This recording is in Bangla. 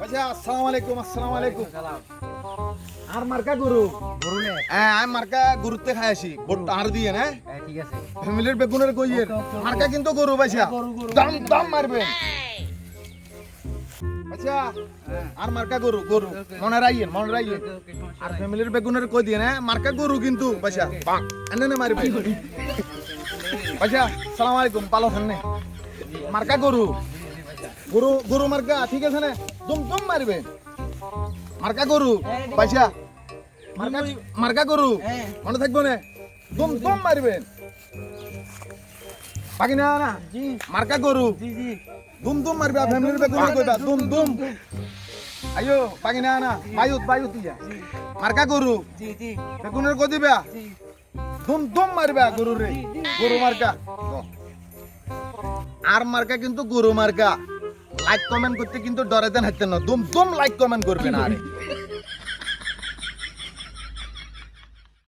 আচ্ছা আসসালামু আলাইকুম আর মার্কা গরু হ্যাঁ আমি মার্কা গরুতে খাই আসি ভোটটা আর দিয়ে না ঠিক আছে ফ্যামিলির বেগুনের কইয়ের মার্কা কিন্তু গরু পাইছা দাম দাম মারবেন আচ্ছা আর মার্কা গরু গরু মনে রাইয়েন আর ফ্যামিলির বেগুনের কই দিয়ে না মার্কা গরু কিন্তু পাইছা এনে মারবে আচ্ছা আসসালামু আলাইকুম ভালো আছেন না মার্কা গরু গরু গরু মার্কা ঠিক আছে না দুম দুম মারবেন মার্কা গরু পাইছা মার্কা গরু মনে থাকবো না দুম দুম মারবেন বাকি না না মার্কা গরু দুম দুম মারবে ফ্যামিলির বেগুনের কইবা দুম দুম আইও বাকি না না বায়ুত ইয়া মার্কা গরু বেগুনের কই দিবা দুম দুম মারবা গরু রে গরু মার্কা আর মার্কা কিন্তু গরু মার্কা লাইক কমেন্ট করতে কিন্তু ডরে দেন হাঁটতেন না দুম দুম লাইক কমেন্ট করবেন আরে